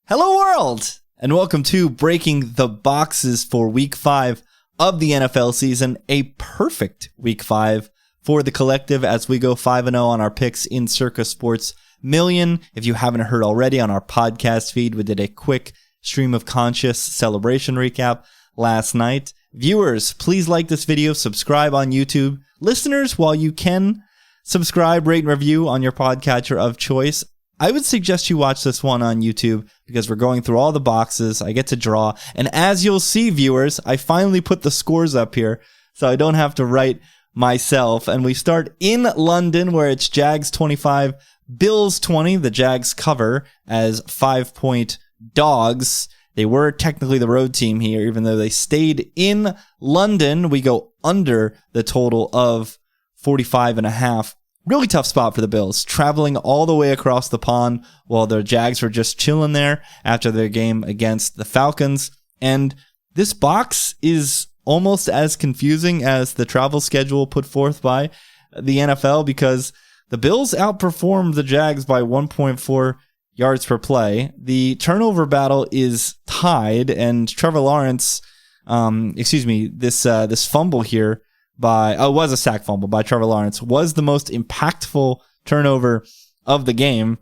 Hello world, and welcome to Breaking the Boxes for Week 5 of the NFL season. A perfect Week 5 for the collective as we go 5-0 on our picks in Circa Sports Million. If you haven't heard already on our podcast feed, we did a quick Stream of Conscious celebration recap last night. Viewers, please like this video, subscribe on YouTube. Listeners, while you can subscribe, rate, and review on your podcatcher of choice, I would suggest you watch this one on YouTube because we're going through all the boxes. I get to draw. And as you'll see, viewers, I finally put the scores up here so I don't have to write myself. And we start in London where it's Jags 25, Bills 20. The Jags cover as 5-point dogs. They were technically the road team here, even though they stayed in London. We go under the total of 45.5. Really tough spot for the Bills, traveling all the way across the pond while the Jags were just chilling there after their game against the Falcons. And this box is almost as confusing as the travel schedule put forth by the NFL because the Bills outperformed the Jags by 1.4 yards per play. The turnover battle is tied, and Trevor Lawrence, this fumble here it was a sack fumble by Trevor Lawrence, was the most impactful turnover of the game.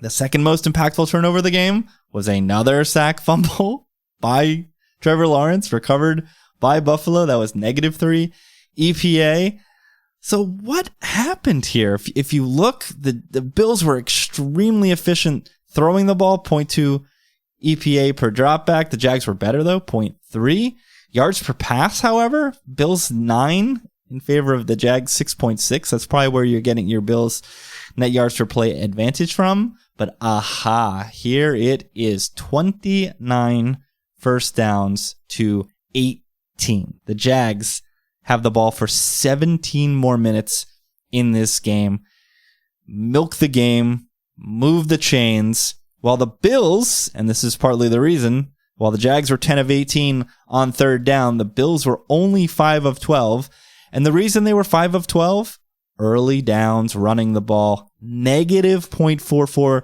The second most impactful turnover of the game was another sack fumble by Trevor Lawrence, recovered by Buffalo. That was -3 EPA. So what happened here? If you look, the Bills were extremely efficient throwing the ball, 0.2 EPA per dropback. The Jags were better, though, 0.3. Yards per pass, however, Bills 9 in favor of the Jags 6.6. That's probably where you're getting your Bills net yards per play advantage from. But here it is, 29 first downs to 18. The Jags have the ball for 17 more minutes in this game. Milk the game, move the chains, while the Bills, and this is partly the reason, while the Jags were 10 of 18 on third down, the Bills were only 5 of 12. And the reason they were 5 of 12? Early downs, running the ball, -0.44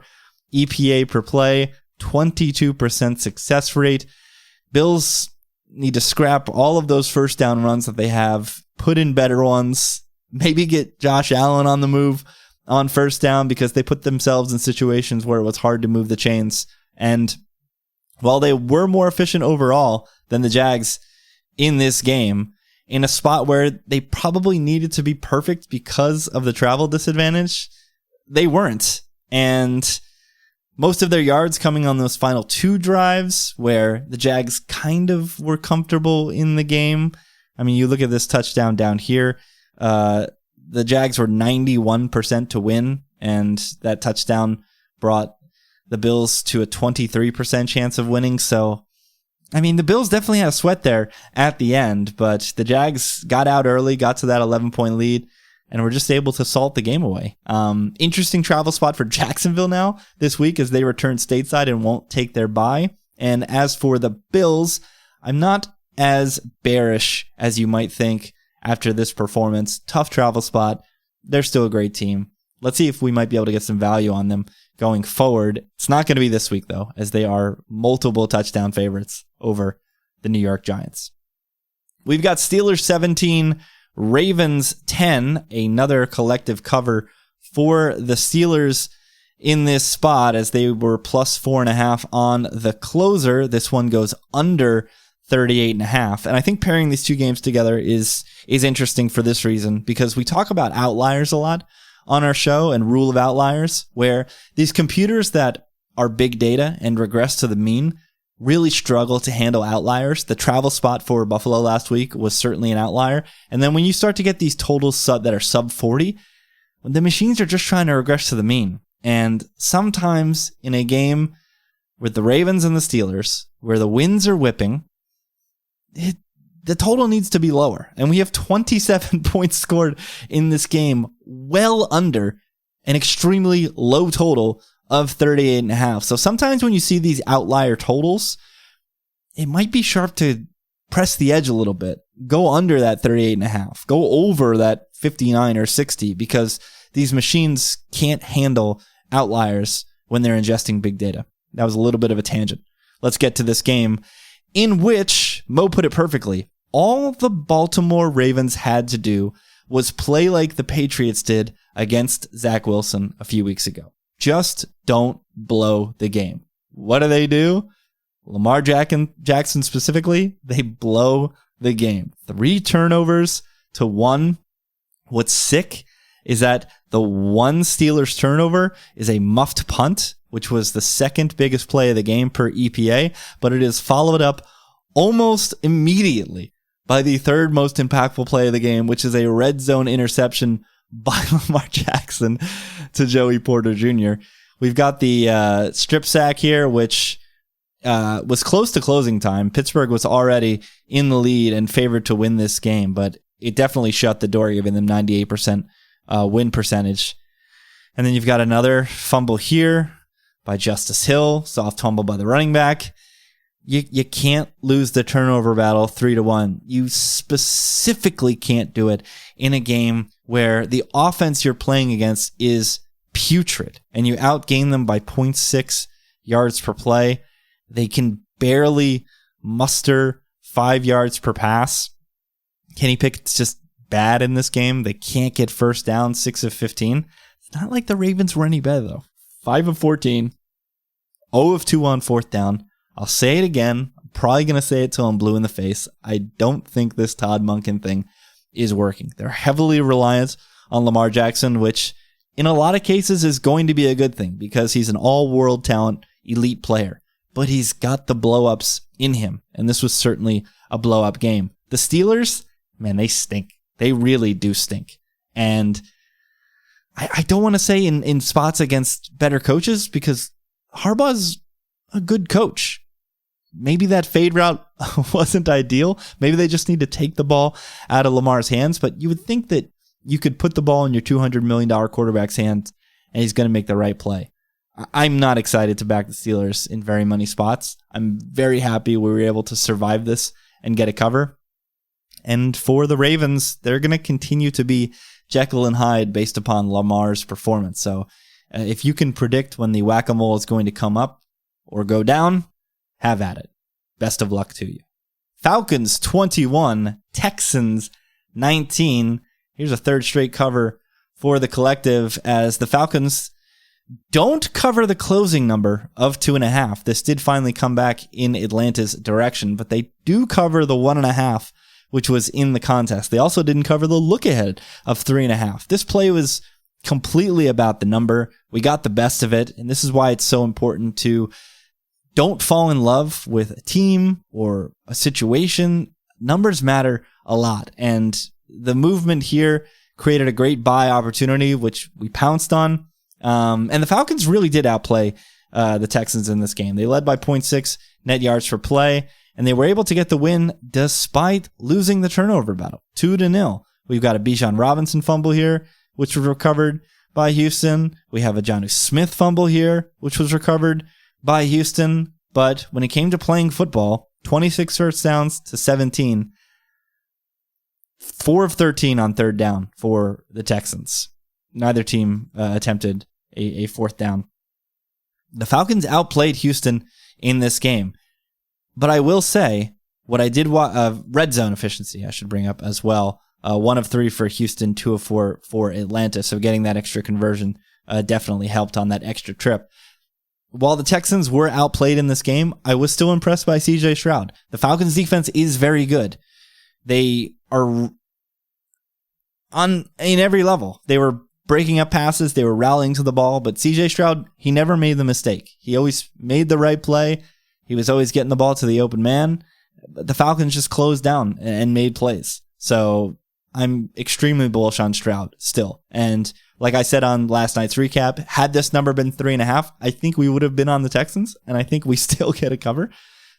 EPA per play, 22% success rate. Bills need to scrap all of those first down runs that they have, put in better ones, maybe get Josh Allen on the move on first down because they put themselves in situations where it was hard to move the chains. And while they were more efficient overall than the Jags in this game, in a spot where they probably needed to be perfect because of the travel disadvantage, they weren't. And most of their yards coming on those final 2 drives where the Jags kind of were comfortable in the game. I mean, you look at this touchdown down here, the Jags were 91% to win, and that touchdown brought the Bills to a 23% chance of winning. So, I mean, the Bills definitely had a sweat there at the end, but the Jags got out early, got to that 11-point lead, and were just able to salt the game away. Interesting travel spot for Jacksonville now this week as they return stateside and won't take their bye. And as for the Bills, I'm not as bearish as you might think after this performance. Tough travel spot. They're still a great team. Let's see if we might be able to get some value on them going forward. It's not going to be this week, though, as they are multiple touchdown favorites over the New York Giants. We've got Steelers 17, Ravens 10, another collective cover for the Steelers in this spot as they were plus 4.5 on the closer. This one goes under 38.5. And I think pairing these two games together is interesting for this reason, because we talk about outliers a lot on our show and rule of outliers, where these computers that are big data and regress to the mean really struggle to handle outliers. The travel spot for Buffalo last week was certainly an outlier. And then when you start to get these totals that are sub 40, the machines are just trying to regress to the mean. And sometimes in a game with the Ravens and the Steelers, where the winds are whipping, the total needs to be lower. And we have 27 points scored in this game, well under an extremely low total of 38.5. So sometimes when you see these outlier totals, it might be sharp to press the edge a little bit. Go under that 38.5. Go over that 59 or 60, because these machines can't handle outliers when they're ingesting big data. that was a little bit of a tangent. Let's get to this game in which, Mo put it perfectly, all the Baltimore Ravens had to do was play like the Patriots did against Zach Wilson a few weeks ago. Just don't blow the game. What do? Lamar Jackson specifically, they blow the game. 3 turnovers to 1. What's sick is that the one Steelers turnover is a muffed punt, which was the second biggest play of the game per EPA, but it is followed up almost immediately by the third most impactful play of the game, which is a red zone interception by Lamar Jackson to Joey Porter Jr. We've got the strip sack here, which was close to closing time. Pittsburgh was already in the lead and favored to win this game, but it definitely shut the door, giving them 98% win percentage. And then you've got another fumble here by Justice Hill, soft fumble by the running back. You can't lose the turnover battle 3-1. You specifically can't do it in a game where the offense you're playing against is putrid and you outgain them by 0.6 yards per play. They can barely muster 5 yards per pass. Kenny Pickett's just bad in this game. They can't get first down, 6 of 15. It's not like the Ravens were any better, though. 5 of 14, 0 of 2 on fourth down. I'll say it again. I'm probably going to say it till I'm blue in the face. I don't think this Todd Monken thing is working. They're heavily reliant on Lamar Jackson, which in a lot of cases is going to be a good thing because he's an all-world talent, elite player. But he's got the blow-ups in him, and this was certainly a blow-up game. The Steelers, man, they stink. They really do stink. And I don't want to say in spots against better coaches because Harbaugh's a good coach. Maybe that fade route wasn't ideal. Maybe they just need to take the ball out of Lamar's hands, but you would think that you could put the ball in your $200 million quarterback's hands and he's going to make the right play. I'm not excited to back the Steelers in very many spots. I'm very happy we were able to survive this and get a cover. And for the Ravens, they're going to continue to be Jekyll and Hyde based upon Lamar's performance. So if you can predict when the whack-a-mole is going to come up or go down, have at it. Best of luck to you. Falcons 21, Texans 19. Here's a third straight cover for the collective as the Falcons don't cover the closing number of 2.5. This did finally come back in Atlanta's direction, but they do cover the 1.5, which was in the contest. They also didn't cover the look ahead of 3.5. This play was completely about the number. We got the best of it, and this is why it's so important to don't fall in love with a team or a situation. Numbers matter a lot, and the movement here created a great buy opportunity, which we pounced on. And the Falcons really did outplay the Texans in this game. They led by 0.6 net yards per play, and they were able to get the win despite losing the turnover battle, 2-0. We've got a Bijan Robinson fumble here, which was recovered by Houston. We have a Jonnu Smith fumble here, which was recovered by Houston. But when it came to playing football, 26 first downs to 17, 4 of 13 on third down for the Texans. Neither team attempted a fourth down. The Falcons outplayed Houston in this game. But I will say, what I did, red zone efficiency, I should bring up as well. 1 of 3 for Houston, 2 of 4 for Atlanta. So getting that extra conversion definitely helped on that extra trip. While the Texans were outplayed in this game, I was still impressed by CJ Stroud. The Falcons defense is very good. They are in every level. They were breaking up passes. They were rallying to the ball. But CJ Stroud, he never made the mistake. He always made the right play. He was always getting the ball to the open man. But the Falcons just closed down and made plays. So I'm extremely bullish on Stroud still. And like I said on last night's recap, had this number been 3.5, I think we would have been on the Texans, and I think we still get a cover.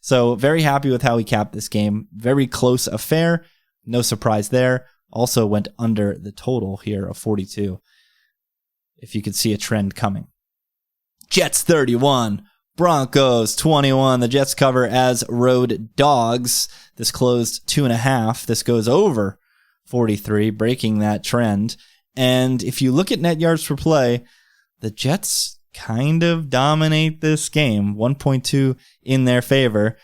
So very happy with how he capped this game. Very close affair. No surprise there. Also went under the total here of 42. If you could see a trend coming. Jets 31, Broncos 21. The Jets cover as road dogs. This closed 2.5. This goes over 43, breaking that trend. And if you look at net yards per play, the Jets kind of dominate this game. 1.2 in their favor.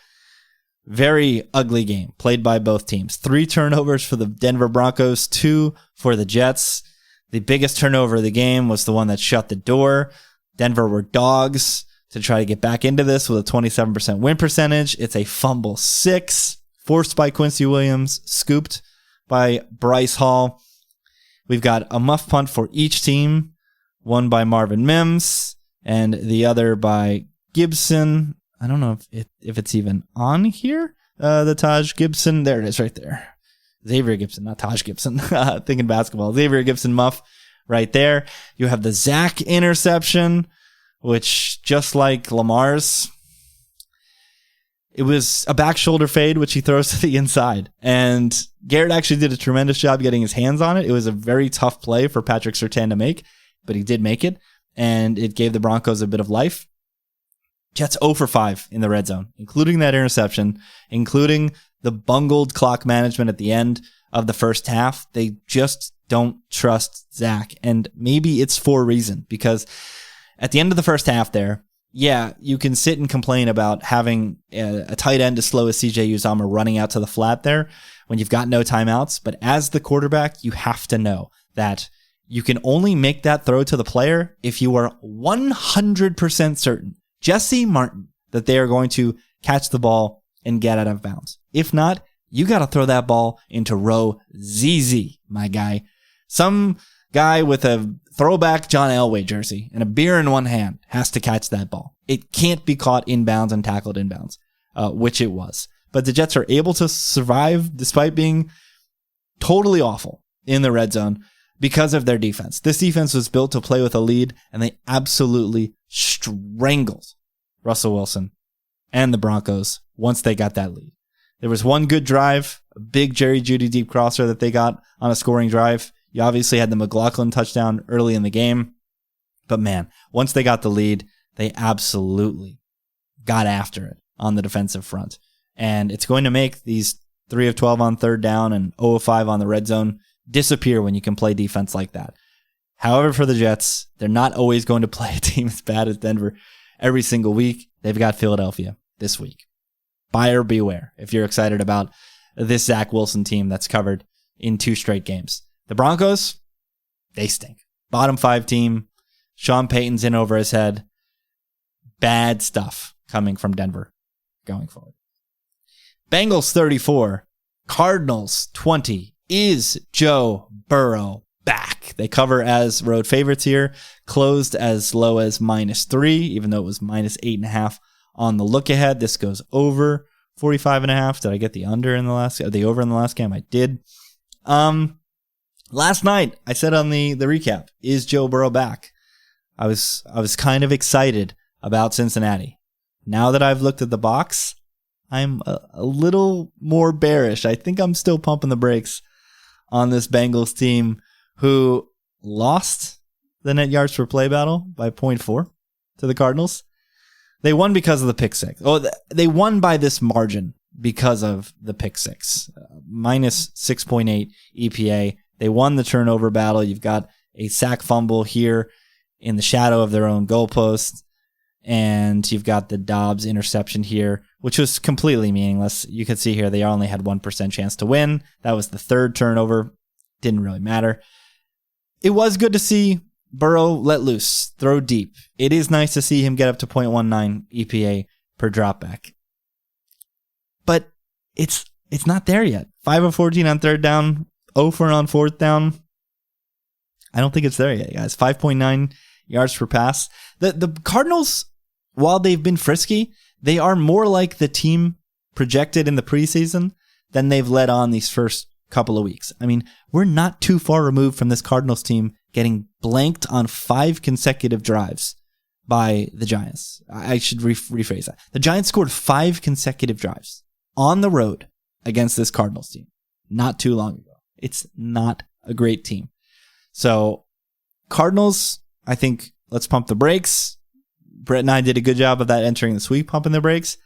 Very ugly game played by both teams. 3 turnovers for the Denver Broncos, 2 for the Jets. The biggest turnover of the game was the one that shut the door. Denver were dogs to try to get back into this with a 27% win percentage. It's a fumble 6, forced by Quincy Williams, scooped by Bryce Hall. We've got a muff punt for each team, one by Marvin Mims and the other by Gibson. I don't know if it's even on here. The Taj Gibson. There it is right there. Xavier Gibson, not Taj Gibson. Thinking basketball. Xavier Gibson muff right there. You have the Zach interception, which just like Lamar's, it was a back shoulder fade, which he throws to the inside. And Garrett actually did a tremendous job getting his hands on it. It was a very tough play for Patrick Surtain to make, but he did make it. And it gave the Broncos a bit of life. Jets 0 for 5 in the red zone, including that interception, including the bungled clock management at the end of the first half. They just don't trust Zach. And maybe it's for a reason, because at the end of the first half there, yeah, you can sit and complain about having a tight end as slow as CJ Uzomah running out to the flat there when you've got no timeouts. But as the quarterback, you have to know that you can only make that throw to the player if you are 100% certain, Jesse Martin, that they are going to catch the ball and get out of bounds. If not, you got to throw that ball into row ZZ, my guy. Some guy with a throwback John Elway jersey and a beer in one hand has to catch that ball. It can't be caught inbounds and tackled inbounds, which it was. But the Jets are able to survive despite being totally awful in the red zone because of their defense. This defense was built to play with a lead, and they absolutely strangled Russell Wilson and the Broncos once they got that lead. There was one good drive, a big Jerry Jeudy deep crosser that they got on a scoring drive. You obviously had the McLaughlin touchdown early in the game. But man, once they got the lead, they absolutely got after it on the defensive front. And it's going to make these 3 of 12 on third down and 0 of 5 on the red zone disappear when you can play defense like that. However, for the Jets, they're not always going to play a team as bad as Denver every single week. They've got Philadelphia this week. Buyer beware if you're excited about this Zach Wilson team that's covered in 2 straight games. The Broncos, they stink. Bottom 5 team. Sean Payton's in over his head. Bad stuff coming from Denver going forward. Bengals 34, Cardinals 20. Is Joe Burrow back? They cover as road favorites here. Closed as low as -3, even though it was -8.5 on the look ahead. This goes over 45.5. Did I get the under in the over in the last game? I did. Last night I said on the recap, is Joe Burrow back? I was kind of excited about Cincinnati. Now that I've looked at the box, I'm a little more bearish. I think I'm still pumping the brakes on this Bengals team, who lost the net yards per play battle by 0.4 to the Cardinals. They won because of the pick six. Oh, they won by this margin because of the pick six. -6.8 EPA. They won the turnover battle. You've got a sack fumble here in the shadow of their own goalpost. And you've got the Dobbs interception here, which was completely meaningless. You can see here they only had 1% chance to win. That was the 3rd turnover. Didn't really matter. It was good to see Burrow let loose, throw deep. It is nice to see him get up to 0.19 EPA per dropback. But it's not there yet. 5 of 14 on third down, 0 for on fourth down. I don't think it's there yet, guys. 5.9 yards per pass. The Cardinals, while they've been frisky, they are more like the team projected in the preseason than they've led on these first couple of weeks. I mean, we're not too far removed from this Cardinals team getting blanked on 5 consecutive drives by the Giants. I should rephrase that. The Giants scored 5 consecutive drives on the road against this Cardinals team not too long ago. It's not a great team. So Cardinals, I think, let's pump the brakes. Brett and I did a good job of that entering the sweep, pumping the brakes.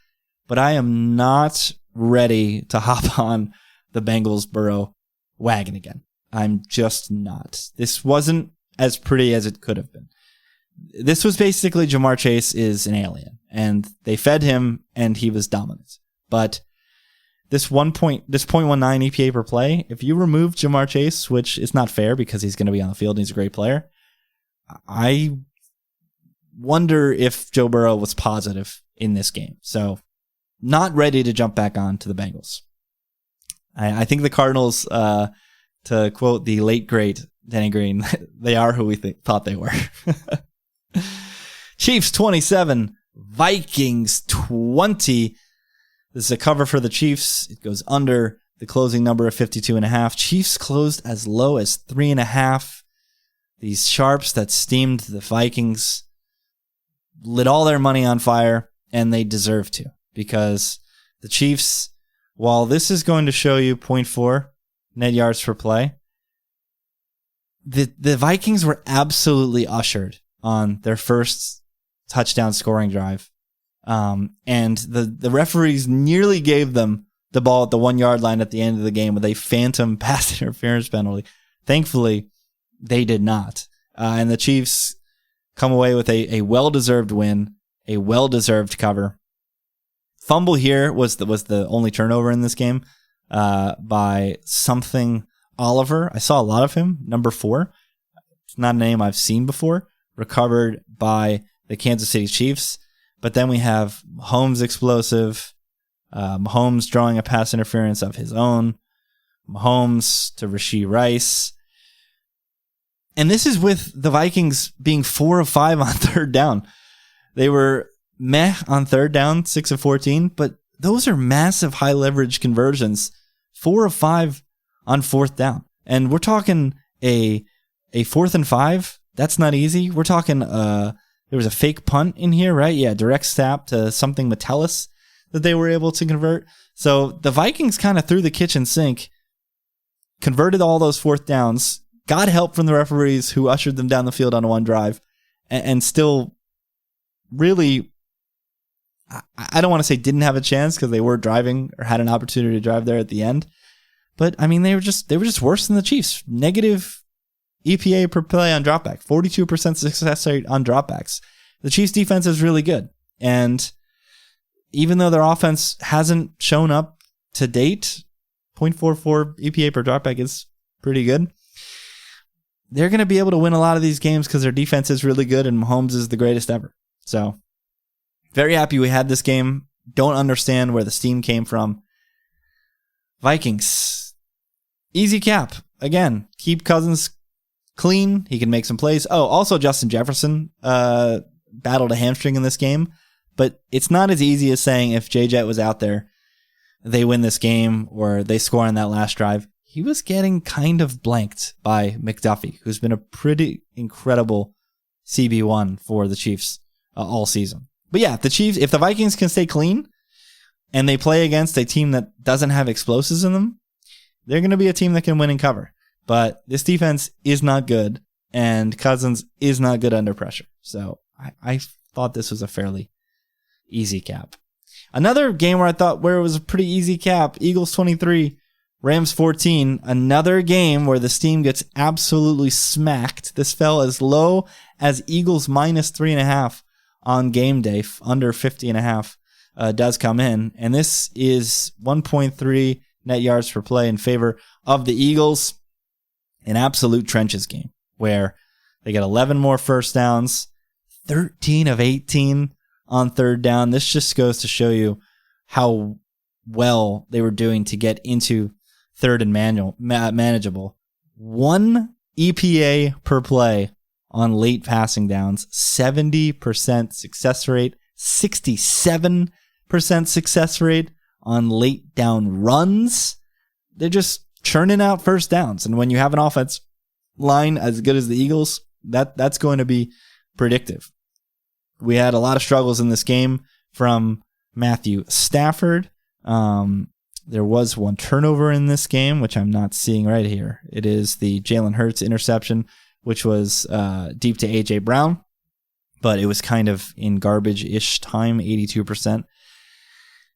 But I am not ready to hop on the Bengals Burrow wagon again. I'm just not. This wasn't as pretty as it could have been. This was basically Jamar Chase is an alien, and they fed him, and he was dominant. But this 0.19 EPA per play, if you remove Jamar Chase, which is not fair because he's going to be on the field and he's a great player, I wonder if Joe Burrow was positive in this game. So not ready to jump back on to the Bengals. I think the Cardinals, to quote the late great Denny Green, they are who we thought they were. Chiefs 27, Vikings 20. This is a cover for the Chiefs. It goes under the closing number of 52.5. Chiefs closed as low as 3.5. These sharps that steamed the Vikings lit all their money on fire, and they deserve to, because the Chiefs, while this is going to show you 0.4 net yards per play, the Vikings were absolutely ushered on their first touchdown scoring drive. And the referees nearly gave them the ball at the 1 yard line at the end of the game with a phantom pass interference penalty. Thankfully, they did not. And the Chiefs come away with a well-deserved win, a well-deserved cover. Fumble here was the only turnover in this game by something Oliver. I saw a lot of him, number 4. It's not a name I've seen before. Recovered by the Kansas City Chiefs. But then we have Mahomes explosive, Mahomes drawing a pass interference of his own, Mahomes to Rashee Rice. And this is with the Vikings being 4 of 5 on third down. They were meh on third down, 6 of 14, but those are massive high leverage conversions. 4 of 5 on fourth down. And we're talking a 4th and 5. That's not easy. We're talking there was a fake punt in here, right? Yeah, direct snap to something Metellus that they were able to convert. So the Vikings kind of threw the kitchen sink, converted all those fourth downs, got help from the referees who ushered them down the field on one drive, and still really, I don't want to say didn't have a chance because they were driving or had an opportunity to drive there at the end. But I mean, they were just worse than the Chiefs. Negative EPA per play on dropback, 42% success rate on dropbacks. The Chiefs defense is really good. And even though their offense hasn't shown up to date, 0.44 EPA per dropback is pretty good. They're going to be able to win a lot of these games because their defense is really good and Mahomes is the greatest ever. So very happy we had this game. Don't understand where the steam came from. Vikings. Easy cap. Again, keep Cousins clean. He can make some plays. Oh, also Justin Jefferson battled a hamstring in this game, but it's not as easy as saying if J-Jet was out there, they win this game or they score on that last drive. He was getting kind of blanked by McDuffie, who's been a pretty incredible CB1 for the Chiefs all season. But yeah, if the Vikings can stay clean and they play against a team that doesn't have explosives in them, they're going to be a team that can win and cover. But this defense is not good, and Cousins is not good under pressure. So I thought this was a fairly easy cap. Another game where it was a pretty easy cap, Eagles 23, Rams 14. Another game where the steam gets absolutely smacked. This fell as low as Eagles minus 3.5 on game day. Under 50.5 does come in. And this is 1.3 net yards per play in favor of the Eagles. An absolute trenches game where they get 11 more first downs, 13 of 18 on third down. This just goes to show you how well they were doing to get into third and manageable. 1 EPA per play on late passing downs, 70% success rate, 67% success rate on late down runs. They're just churning out first downs. And when you have an offense line as good as the Eagles, that's going to be predictive. We had a lot of struggles in this game from Matthew Stafford. There was one turnover in this game, which I'm not seeing right here. It is the Jalen Hurts interception, which was deep to A.J. Brown, but it was kind of in garbage-ish time, 82%.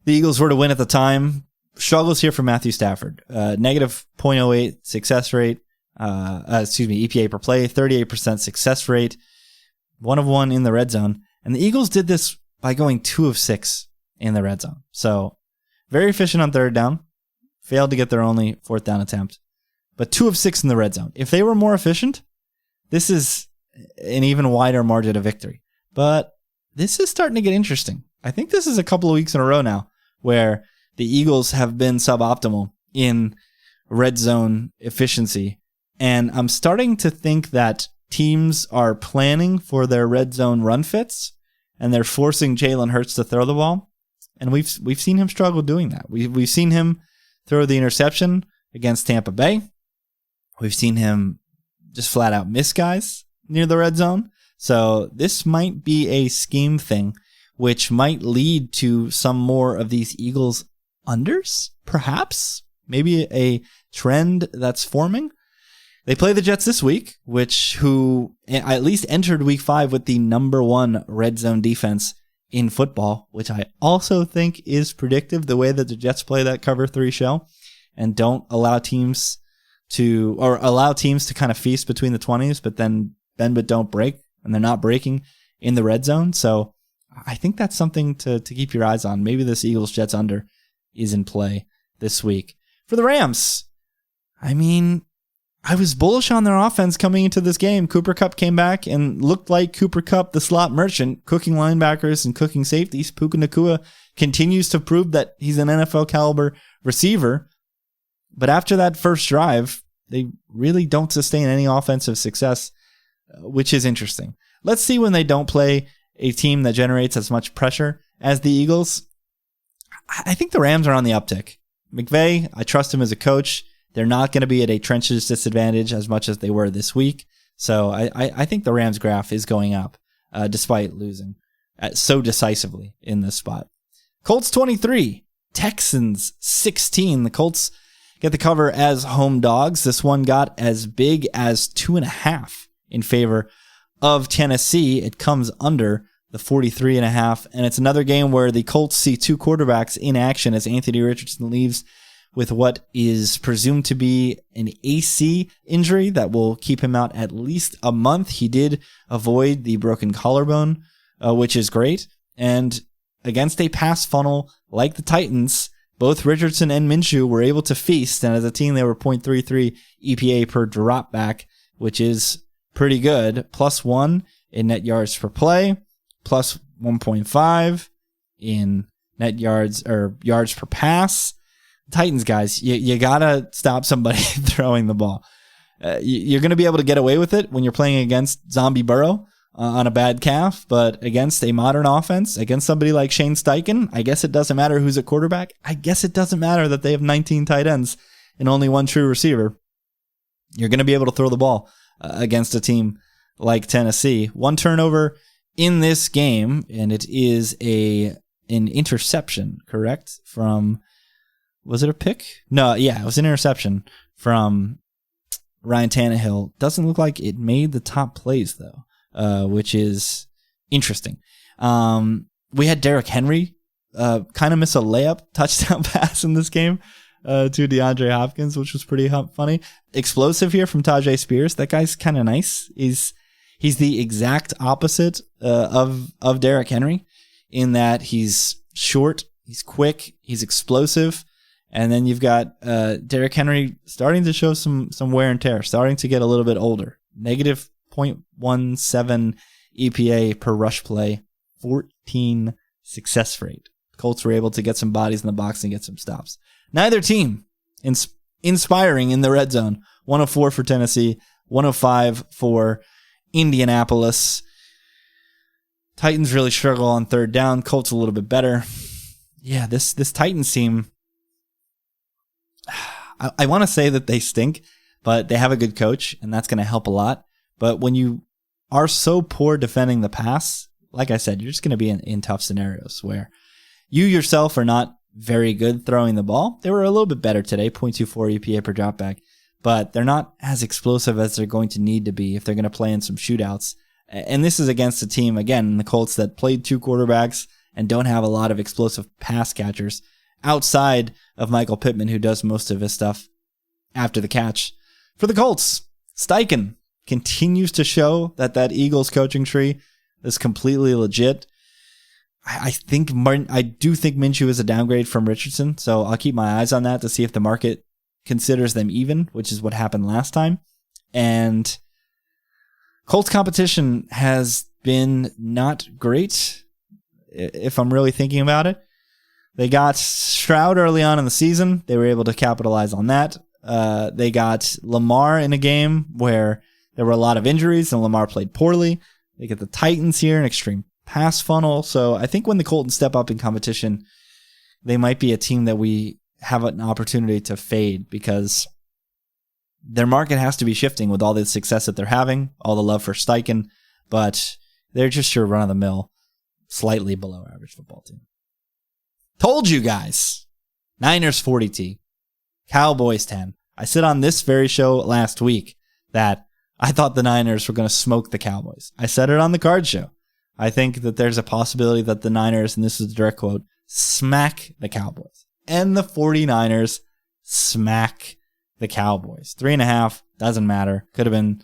The Eagles were to win at the time. Struggles here for Matthew Stafford. Negative 0.08 success rate. EPA per play, 38% success rate. 1 of 1 in the red zone. And the Eagles did this by going 2 of 6 in the red zone. So very efficient on third down. Failed to get their only fourth down attempt. But 2 of 6 in the red zone. If they were more efficient, this is an even wider margin of victory. But this is starting to get interesting. I think this is a couple of weeks in a row now where the Eagles have been suboptimal in red zone efficiency. And I'm starting to think that teams are planning for their red zone run fits, and they're forcing Jalen Hurts to throw the ball. And we've seen him struggle doing that. We've seen him throw the interception against Tampa Bay. We've seen him just flat out miss guys near the red zone. So this might be a scheme thing, which might lead to some more of these Eagles unders, perhaps. Maybe a trend that's forming. They play the Jets this week, who at least entered week 5 with the number 1 red zone defense in football, which I also think is predictive, the way that the Jets play that cover 3 shell and don't allow teams to kind of feast between the 20s, but then bend but don't break, and they're not breaking in the red zone. So I think that's something to keep your eyes on. Maybe this Eagles-Jets under is in play this week. For the Rams, I mean, I was bullish on their offense coming into this game. Cooper Kupp came back and looked like Cooper Kupp, the slot merchant, cooking linebackers and cooking safeties. Puka Nacua continues to prove that he's an NFL caliber receiver. But after that first drive, they really don't sustain any offensive success, which is interesting. Let's see when they don't play a team that generates as much pressure as the Eagles. I think the Rams are on the uptick. McVay, I trust him as a coach. They're not going to be at a trenches disadvantage as much as they were this week. So I think the Rams graph is going up, despite losing so decisively in this spot. Colts 23, Texans 16. The Colts get the cover as home dogs. This one got as big as 2.5 in favor of Tennessee. It comes under the 43.5. And it's another game where the Colts see 2 quarterbacks in action as Anthony Richardson leaves with what is presumed to be an AC injury that will keep him out at least a month. He did avoid the broken collarbone, which is great. And against a pass funnel like the Titans, both Richardson and Minshew were able to feast. And as a team, they were 0.33 EPA per drop back, which is pretty good. +1 in net yards per play, plus 1.5 in net yards or yards per pass. Titans, guys, you gotta stop somebody throwing the ball. You're going to be able to get away with it when you're playing against Zombie Burrow on a bad calf, but against a modern offense, against somebody like Shane Steichen, I guess it doesn't matter who's at quarterback. I guess it doesn't matter that they have 19 tight ends and only 1 true receiver. You're going to be able to throw the ball against a team like Tennessee. 1 turnover in this game, and it is an interception, correct? Was it a pick? No, yeah, it was an interception from Ryan Tannehill. Doesn't look like it made the top plays, though, which is interesting. We had Derrick Henry kind of miss a layup touchdown pass in this game to DeAndre Hopkins, which was pretty funny. Explosive here from Tajay Spears. That guy's kind of nice. He's the exact opposite of Derrick Henry in that he's short, he's quick, he's explosive. And then you've got Derrick Henry starting to show some wear and tear, starting to get a little bit older. Negative 0.17 EPA per rush play, 14 success rate. The Colts were able to get some bodies in the box and get some stops. Neither team inspiring in the red zone. 104 for Tennessee, 105 for Indianapolis. Titans really struggle on third down. Colts a little bit better. Yeah, this Titans team, I want to say that they stink, but they have a good coach, and that's going to help a lot. But when you are so poor defending the pass, like I said, you're just going to be in tough scenarios where you yourself are not very good throwing the ball. They were a little bit better today, 0.24 EPA per dropback, but they're not as explosive as they're going to need to be if they're going to play in some shootouts. And this is against a team, again, the Colts, that played 2 quarterbacks and don't have a lot of explosive pass catchers outside of Michael Pittman, who does most of his stuff after the catch. For the Colts, Steichen continues to show that Eagles coaching tree is completely legit. I do think Minshew is a downgrade from Richardson, so I'll keep my eyes on that to see if the market considers them even, which is what happened last time. And Colts competition has been not great, if I'm really thinking about it. They got Stroud early on in the season. They were able to capitalize on that. They got Lamar in a game where there were a lot of injuries and Lamar played poorly. They get the Titans here, an extreme pass funnel. So I think when the Colts step up in competition, they might be a team that we have an opportunity to fade because their market has to be shifting with all the success that they're having, all the love for Steichen, but they're just your run-of-the-mill, slightly below average football team. Told you guys. Niners 40T. Cowboys 10. I said on this very show last week that I thought the Niners were going to smoke the Cowboys. I said it on the card show. I think that there's a possibility that the Niners, and this is a direct quote, smack the Cowboys. And the 49ers smack the Cowboys. 3.5, doesn't matter. Could have been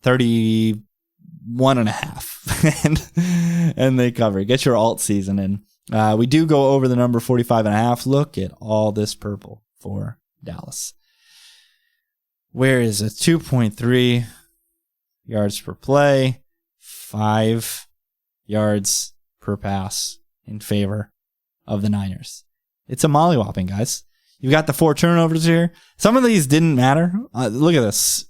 31.5. and they cover. Get your alt season in. We do go over the number 45.5. Look at all this purple for Dallas. Where is it? 2.3 yards per play, 5 yards per pass in favor of the Niners. It's a mollywhopping, guys. You've got the 4 turnovers here. Some of these didn't matter. Look at this.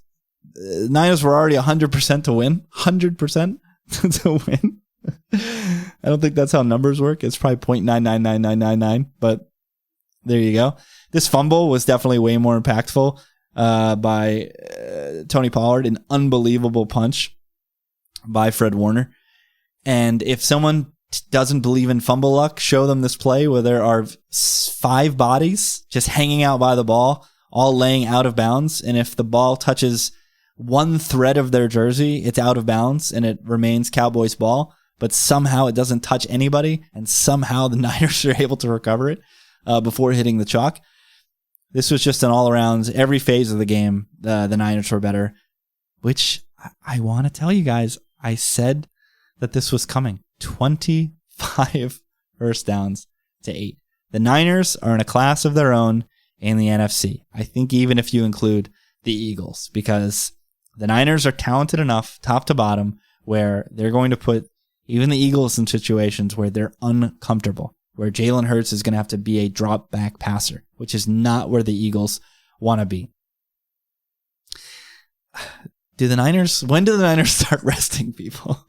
Niners were already 100% to win. 100% to win. I don't think that's how numbers work. It's probably 0.999999, but there you go. This fumble was definitely way more impactful by Tony Pollard. An unbelievable punch by Fred Warner. And if someone doesn't believe in fumble luck, show them this play where there are 5 bodies just hanging out by the ball, all laying out of bounds. And if the ball touches one thread of their jersey, it's out of bounds and it remains Cowboys ball. But somehow it doesn't touch anybody, and somehow the Niners are able to recover it before hitting the chalk. This was just an all-around, every phase of the game, the Niners were better, which I want to tell you guys, I said that this was coming. 25 first downs to 8. The Niners are in a class of their own in the NFC. I think even if you include the Eagles, because the Niners are talented enough, top to bottom, where they're going to put even the Eagles in situations where they're uncomfortable, where Jalen Hurts is going to have to be a drop back passer, which is not where the Eagles want to be. When do the Niners start resting people?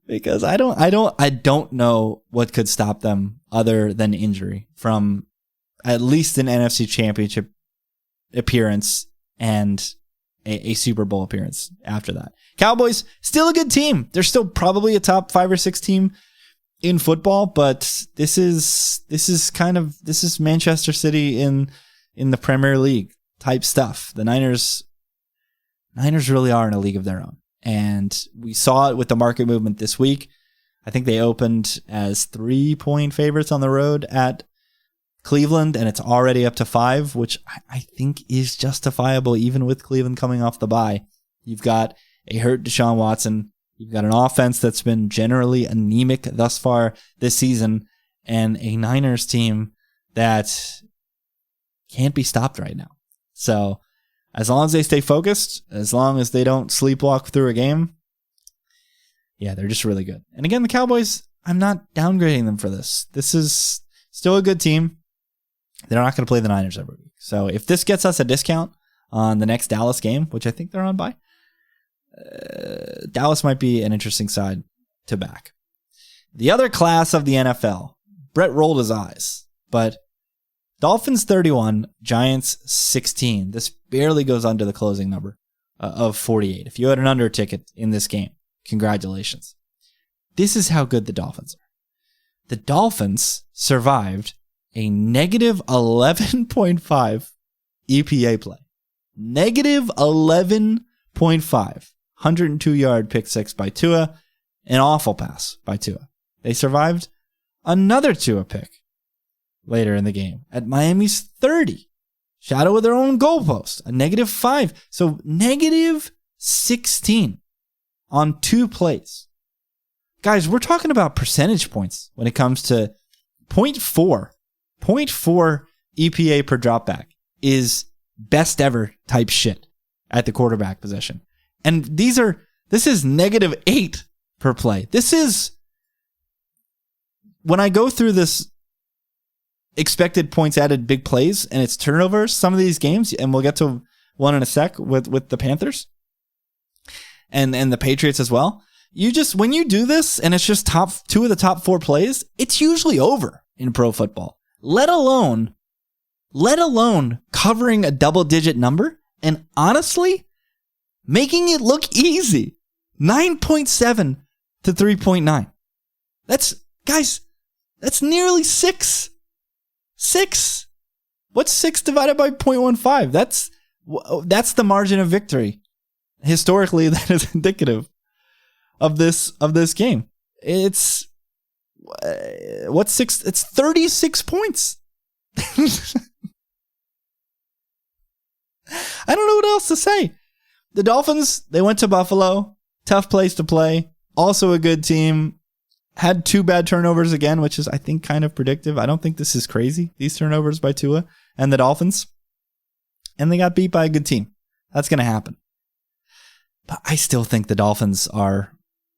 Because I don't know what could stop them other than injury from at least an NFC Championship appearance and a Super Bowl appearance after that. Cowboys, still a good team. They're still probably a top 5 or 6 team in football, but this is Manchester City in the Premier League type stuff. The Niners really are in a league of their own. And we saw it with the market movement this week. I think they opened as 3-point favorites on the road at Cleveland, and it's already up to 5, which I think is justifiable even with Cleveland coming off the bye. You've got a hurt Deshaun Watson. You've got an offense that's been generally anemic thus far this season, and a Niners team that can't be stopped right now. So as long as they stay focused, as long as they don't sleepwalk through a game, yeah, they're just really good. And again, the Cowboys, I'm not downgrading them for this. This is still a good team. They're not going to play the Niners every week. So if this gets us a discount on the next Dallas game, which I think they're on by, Dallas might be an interesting side to back. The other class of the NFL, Brett rolled his eyes, but Dolphins 31, Giants 16. This barely goes under the closing number of 48. If you had an under ticket in this game, congratulations. This is how good the Dolphins are. The Dolphins survived a negative 11.5 EPA play. Negative 11.5. 102-yard pick six by Tua. An awful pass by Tua. They survived another Tua pick later in the game at Miami's 30. Shadow of their own goalpost. A negative 5. So negative 16 on 2 plays. Guys, we're talking about percentage points when it comes to 0.4. 0.4 EPA per dropback is best ever type shit at the quarterback position. And this is -8 per play. This is, when I go through this expected points added big plays and it's turnovers, some of these games, and we'll get to one in a sec with the Panthers and the Patriots as well. When you do this and it's just two of the top 4 plays, it's usually over in pro football. Let alone covering a double-digit number and honestly making it look easy. 9.7 to 3.9. That's nearly 6. 6. What's 6 divided by 0.15? That's the margin of victory. Historically, that is indicative of this game. It's what's 6? It's 36 points. I don't know what else to say. The Dolphins, they went to Buffalo. Tough place to play. Also a good team. Had 2 bad turnovers again, which is, I think, kind of predictive. I don't think this is crazy, these turnovers by Tua and the Dolphins. And they got beat by a good team. That's going to happen. But I still think the Dolphins are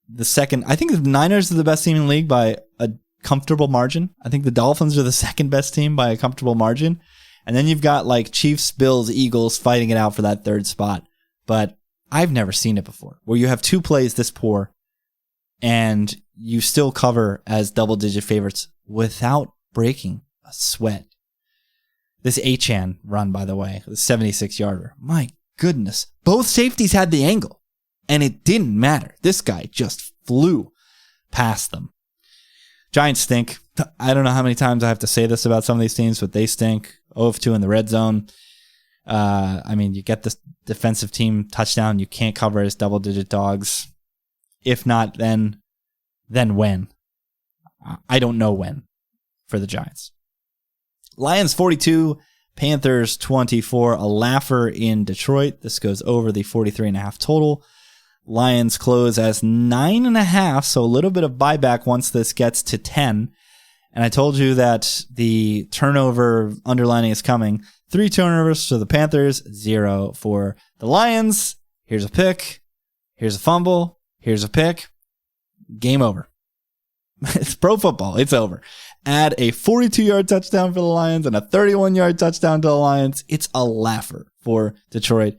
the second. I think the Niners are the best team in the league by a comfortable margin. I think the Dolphins are the second best team by a comfortable margin. And then you've got like Chiefs, Bills, Eagles fighting it out for that 3rd spot. But I've never seen it before where you have 2 plays this poor and you still cover as double-digit favorites without breaking a sweat. This Achane run, by the way, the 76-yarder. My goodness. Both safeties had the angle, and it didn't matter. This guy just flew past them. Giants stink. I don't know how many times I have to say this about some of these teams, but they stink. 0-2 in the red zone. You get this defensive team touchdown. You can't cover as double-digit dogs. If not, then when? I don't know when for the Giants. Lions 42, Panthers 24. A laugher in Detroit. This goes over the 43.5 total. Lions close as 9.5, so a little bit of buyback once this gets to 10. And I told you that the turnover underlining is coming. 3 turnovers for the Panthers, 0 for the Lions. Here's a pick. Here's a fumble. Here's a pick. Game over. It's pro football. It's over. Add a 42-yard touchdown for the Lions and a 31-yard touchdown to the Lions. It's a laugher for Detroit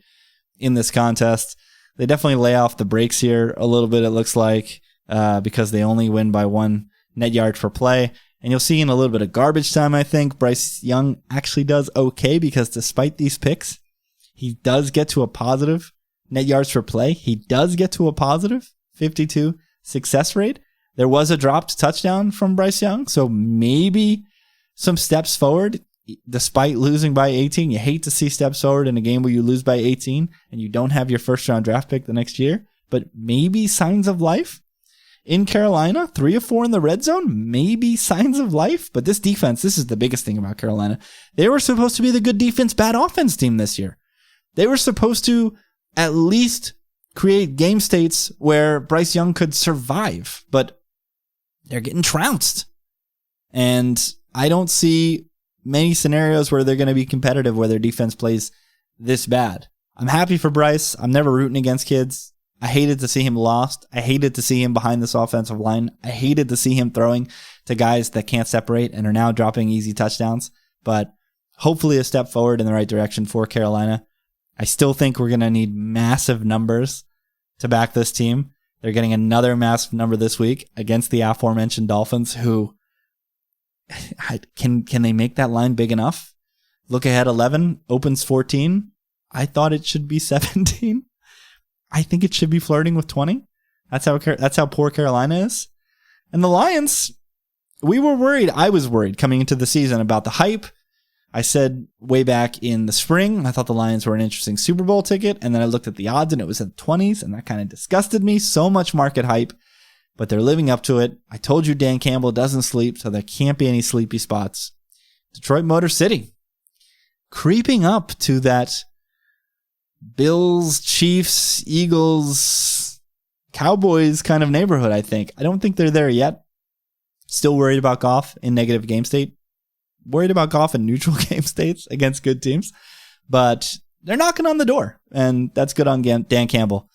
in this contest. They definitely lay off the brakes here a little bit, it looks like, because they only win by 1 net yard per play. And you'll see in a little bit of garbage time, I think, Bryce Young actually does okay because despite these picks, he does get to a positive net yards per play. He does get to a positive 52 success rate. There was a dropped touchdown from Bryce Young, so maybe some steps forward despite losing by 18. You hate to see steps forward in a game where you lose by 18 and you don't have your first-round draft pick the next year, but maybe signs of life. In Carolina, 3 of 4 in the red zone, maybe signs of life. But this defense, this is the biggest thing about Carolina. They were supposed to be the good defense, bad offense team this year. They were supposed to at least create game states where Bryce Young could survive, but they're getting trounced. And I don't see many scenarios where they're going to be competitive where their defense plays this bad. I'm happy for Bryce. I'm never rooting against kids. I hated to see him lost. I hated to see him behind this offensive line. I hated to see him throwing to guys that can't separate and are now dropping easy touchdowns. But hopefully a step forward in the right direction for Carolina. I still think we're going to need massive numbers to back this team. They're getting another massive number this week against the aforementioned Dolphins, who can they make that line big enough? Look ahead 11, opens 14. I thought it should be 17. I think it should be flirting with 20. That's how poor Carolina is. And the Lions, we were worried. I was worried coming into the season about the hype. I said way back in the spring, I thought the Lions were an interesting Super Bowl ticket. And then I looked at the odds and it was at the 20s. And that kind of disgusted me. So much market hype, but they're living up to it. I told you Dan Campbell doesn't sleep, so there can't be any sleepy spots. Detroit Motor City, creeping up to that Bills, Chiefs, Eagles Cowboys kind of neighborhood, I think. I don't think they're there yet. Still worried about Goff in negative game state. Worried about Goff in neutral game states against good teams. But they're knocking on the door. And that's good on Dan Campbell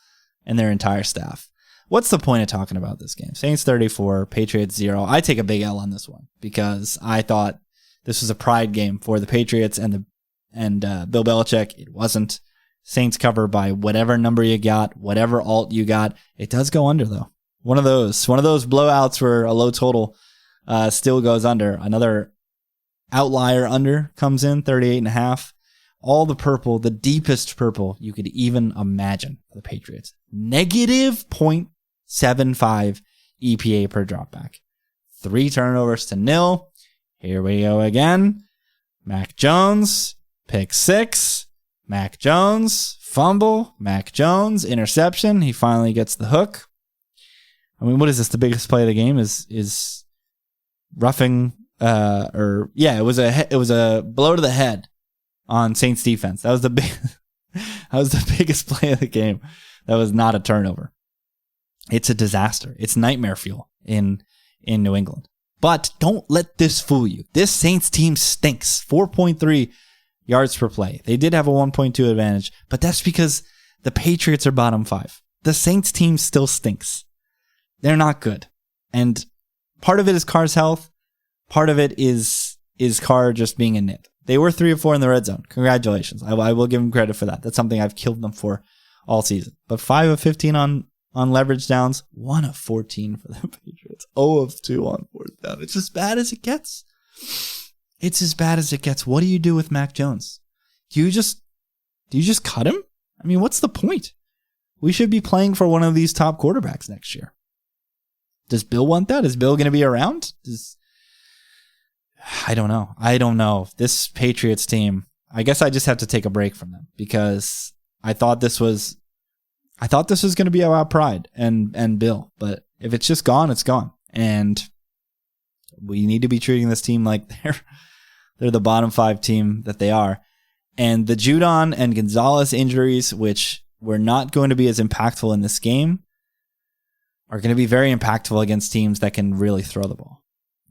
and their entire staff. What's the point of talking about this game? Saints 34, Patriots 0. I take a big L on this one because I thought this was a pride game for the Patriots and Bill Belichick. It wasn't. Saints cover by whatever number you got, whatever alt you got. It does go under, though. One of those blowouts where a low total still goes under. Another outlier under comes in, 38.5. All the purple, the deepest purple you could even imagine for the Patriots. Negative 0.75 EPA per dropback. 3 turnovers to 0. Here we go again. Mac Jones, pick 6. Mac Jones, fumble. Mac Jones, interception. He finally gets the hook. I mean, what is this? The biggest play of the game is roughing, it was a blow to the head on Saints defense. That was the biggest play of the game. That was not a turnover. It's a disaster. It's nightmare fuel in New England. But don't let this fool you. This Saints team stinks. 4.3 yards per play. They did have a 1.2 advantage, but that's because the Patriots are bottom 5. The Saints team still stinks. They're not good. And part of it is Carr's health. Part of it is Carr just being a nit. They were 3 of 4 in the red zone. Congratulations. I will give them credit for that. That's something I've killed them for all season. But 5 of 15 on leverage downs, 1 of 14 for the Patriots, 0 of 2 on fourth down. It's as bad as it gets. It's as bad as it gets. What do you do with Mac Jones? Do you just cut him? I mean, what's the point? We should be playing for one of these top quarterbacks next year. Does Bill want that? Is Bill going to be around? I don't know. This Patriots team, I guess I just have to take a break from them because I thought this was going to be about pride and Bill. But if it's just gone, it's gone. And we need to be treating this team like they're the bottom 5 team that they are. And the Judon and Gonzalez injuries, which were not going to be as impactful in this game, are going to be very impactful against teams that can really throw the ball.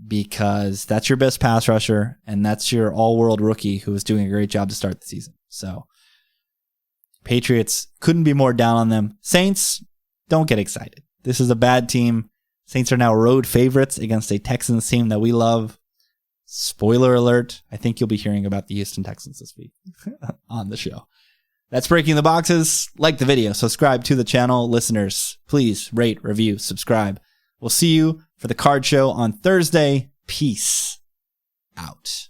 Because that's your best pass rusher, and that's your all-world rookie who was doing a great job to start the season. So, Patriots couldn't be more down on them. Saints, don't get excited. This is a bad team. Saints are now road favorites against a Texans team that we love. Spoiler alert, I think you'll be hearing about the Houston Texans this week on the show. That's Breaking the Boxes. Like the video, subscribe to the channel. Listeners, please rate, review, subscribe. We'll see you for the card show on Thursday. Peace out.